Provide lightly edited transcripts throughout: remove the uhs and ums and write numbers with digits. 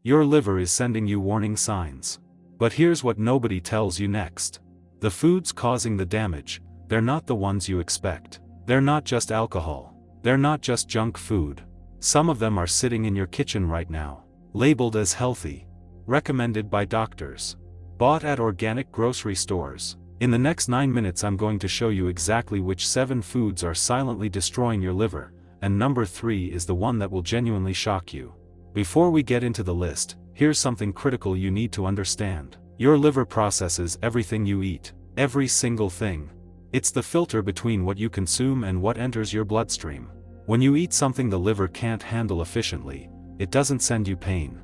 Your liver is sending you warning signs. But here's what nobody tells you next. The foods causing the damage, they're not the ones you expect. They're not just alcohol. They're not just junk food. Some of them are sitting in your kitchen right now, labeled as healthy, recommended by doctors, bought at organic grocery stores. In the next 9 minutes I'm going to show you exactly which 7 foods are silently destroying your liver, and number 3 is the one that will genuinely shock you. Before we get into the list, here's something critical you need to understand. Your liver processes everything you eat, every single thing. It's the filter between what you consume and what enters your bloodstream. When you eat something the liver can't handle efficiently, it doesn't send you pain.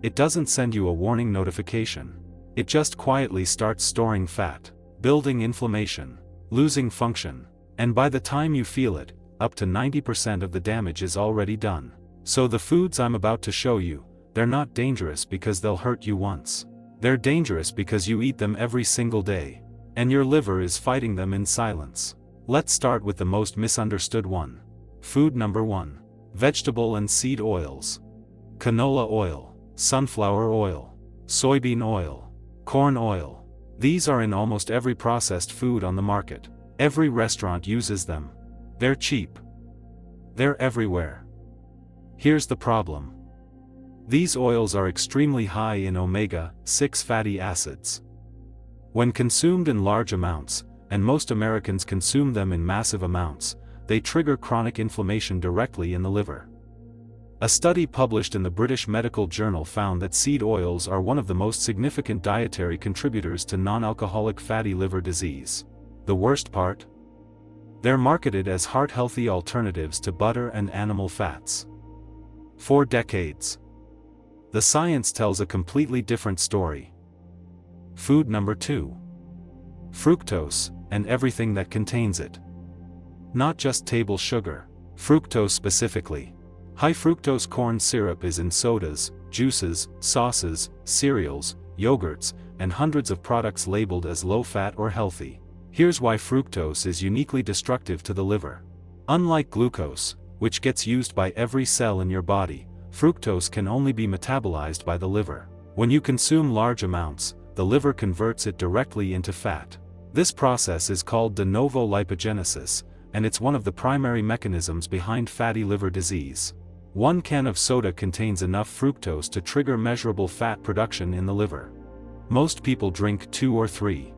It doesn't send you a warning notification. It just quietly starts storing fat, building inflammation, losing function, and by the time you feel it, up to 90% of the damage is already done. So the foods I'm about to show you, they're not dangerous because they'll hurt you once. They're dangerous because you eat them every single day, and your liver is fighting them in silence. Let's start with the most misunderstood one. Food number 1. Vegetable and seed oils. Canola oil, sunflower oil, soybean oil, corn oil. These are in almost every processed food on the market. Every restaurant uses them. They're cheap. They're everywhere. Here's the problem. These oils are extremely high in omega-6 fatty acids. When consumed in large amounts, and most Americans consume them in massive amounts, they trigger chronic inflammation directly in the liver. A study published in the British Medical Journal found that seed oils are one of the most significant dietary contributors to non-alcoholic fatty liver disease. The worst part? They're marketed as heart-healthy alternatives to butter and animal fats. For decades, the science tells a completely different story. Food number 2. Fructose, and everything that contains it. Not just table sugar, fructose specifically. High fructose corn syrup is in sodas, juices, sauces, cereals, yogurts, and hundreds of products labeled as low-fat or healthy. Here's why fructose is uniquely destructive to the liver. Unlike glucose, which gets used by every cell in your body, fructose can only be metabolized by the liver. When you consume large amounts, the liver converts it directly into fat. This process is called de novo lipogenesis, and it's one of the primary mechanisms behind fatty liver disease. 1 can of soda contains enough fructose to trigger measurable fat production in the liver. Most people drink 2 or 3.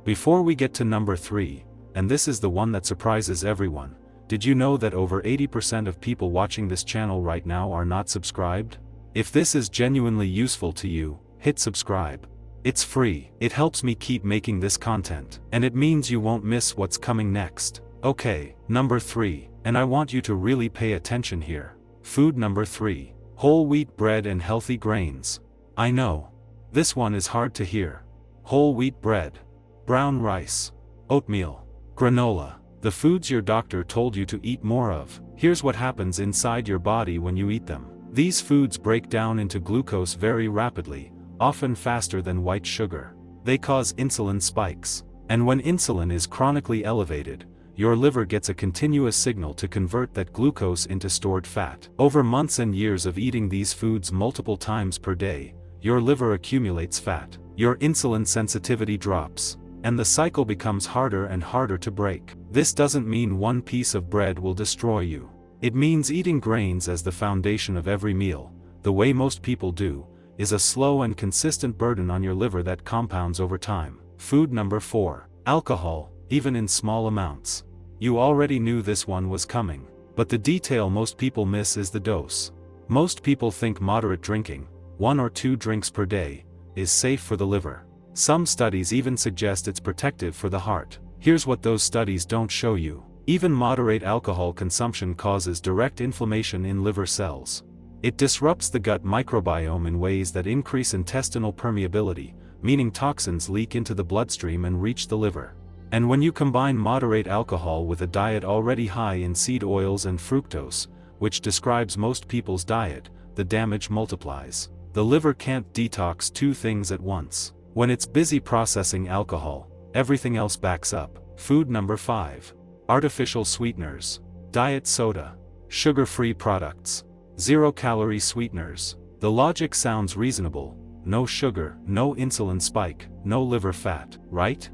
Before we get to number 3, and this is the one that surprises everyone, did you know that over 80% of people watching this channel right now are not subscribed? If this is genuinely useful to you, hit subscribe. It's free. It helps me keep making this content, and it means you won't miss what's coming next. Okay, number 3, and I want you to really pay attention here. Food number 3. Whole wheat bread and healthy grains. I know. This one is hard to hear. Whole wheat bread, brown rice, oatmeal, granola. The foods your doctor told you to eat more of. Here's what happens inside your body when you eat them. These foods break down into glucose very rapidly, often faster than white sugar. They cause insulin spikes. And when insulin is chronically elevated, your liver gets a continuous signal to convert that glucose into stored fat. Over months and years of eating these foods multiple times per day, your liver accumulates fat. Your insulin sensitivity drops, and the cycle becomes harder and harder to break. This doesn't mean one piece of bread will destroy you. It means eating grains as the foundation of every meal, the way most people do, is a slow and consistent burden on your liver that compounds over time. Food number 4. Alcohol, even in small amounts. You already knew this one was coming, but the detail most people miss is the dose. Most people think moderate drinking, 1 or 2 drinks per day, is safe for the liver. Some studies even suggest it's protective for the heart. Here's what those studies don't show you. Even moderate alcohol consumption causes direct inflammation in liver cells. It disrupts the gut microbiome in ways that increase intestinal permeability, meaning toxins leak into the bloodstream and reach the liver. And when you combine moderate alcohol with a diet already high in seed oils and fructose, which describes most people's diet, the damage multiplies. The liver can't detox 2 things at once. When it's busy processing alcohol, everything else backs up. Food number 5. Artificial sweeteners. Diet soda. Sugar-free products. Zero-calorie sweeteners. The The logic sounds reasonable: no sugar, no insulin spike, no liver fat, right?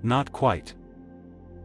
Not quite.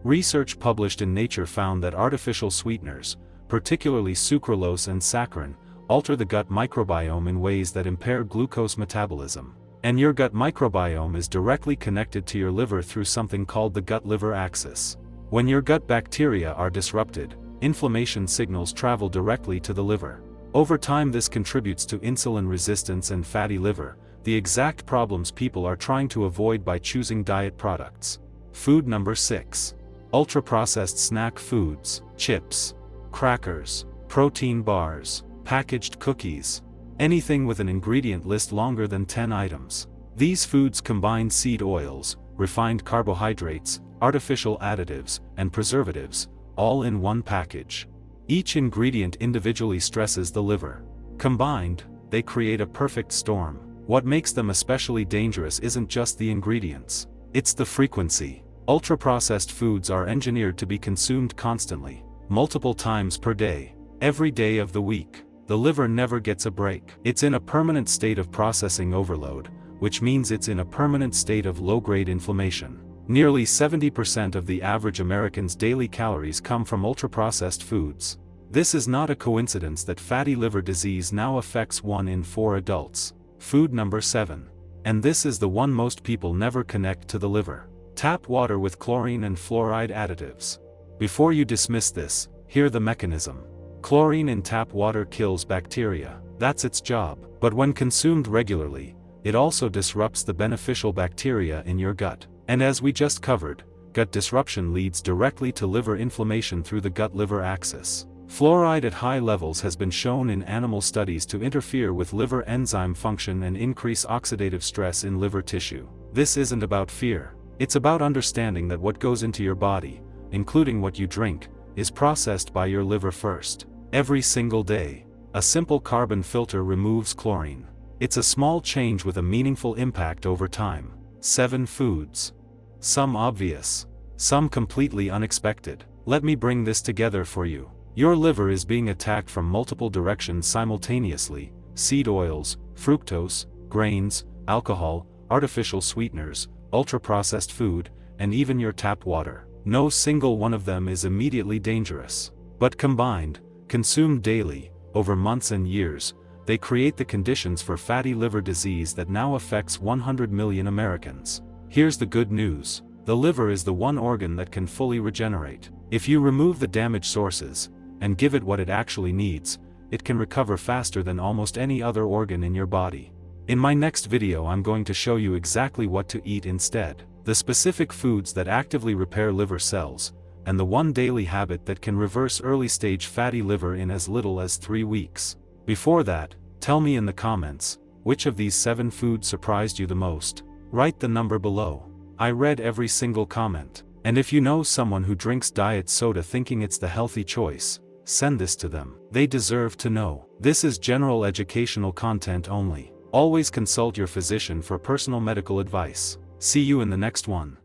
Research published in Nature found that artificial sweeteners, particularly sucralose and saccharin, alter the gut microbiome in ways that impair glucose metabolism. And your gut microbiome is directly connected to your liver through something called the gut-liver axis. When your gut bacteria are disrupted, inflammation signals travel directly to the liver. Over time, this contributes to insulin resistance and fatty liver, the exact problems people are trying to avoid by choosing diet products. Food number 6. Ultra-processed snack foods, chips, crackers, protein bars, packaged cookies, anything with an ingredient list longer than 10 items. These foods combine seed oils, refined carbohydrates, artificial additives, and preservatives, all in one package. Each ingredient individually stresses the liver. Combined, they create a perfect storm. What makes them especially dangerous isn't just the ingredients, it's the frequency. Ultra-processed foods are engineered to be consumed constantly, multiple times per day, every day of the week. The liver never gets a break. It's in a permanent state of processing overload, which means it's in a permanent state of low-grade inflammation. Nearly 70% of the average American's daily calories come from ultra-processed foods. This is not a coincidence that fatty liver disease now affects 1 in 4 adults. Food number 7. And this is the one most people never connect to the liver. Tap water with chlorine and fluoride additives. Before you dismiss this, hear the mechanism. Chlorine in tap water kills bacteria. That's its job. But when consumed regularly, it also disrupts the beneficial bacteria in your gut. And as we just covered, gut disruption leads directly to liver inflammation through the gut-liver axis. Fluoride at high levels has been shown in animal studies to interfere with liver enzyme function and increase oxidative stress in liver tissue. This isn't about fear. It's about understanding that what goes into your body, including what you drink, is processed by your liver first. Every single day, a simple carbon filter removes chlorine. It's a small change with a meaningful impact over time. 7 foods. Some obvious, some completely unexpected. Let me bring this together for you. Your liver is being attacked from multiple directions simultaneously: seed oils, fructose, grains, alcohol, artificial sweeteners, ultra-processed food, and even your tap water. No single one of them is immediately dangerous. But combined, consumed daily, over months and years, they create the conditions for fatty liver disease that now affects 100 million Americans. Here's the good news. The liver is the one organ that can fully regenerate. If you remove the damaged sources, and give it what it actually needs, it can recover faster than almost any other organ in your body. In my next video, I'm going to show you exactly what to eat instead, the specific foods that actively repair liver cells, and the one daily habit that can reverse early-stage fatty liver in as little as 3 weeks. Before that, tell me in the comments, which of these 7 foods surprised you the most? Write the number below. I read every single comment. And if you know someone who drinks diet soda thinking it's the healthy choice, send this to them. They deserve to know. This is general educational content only. Always consult your physician for personal medical advice. See you in the next one.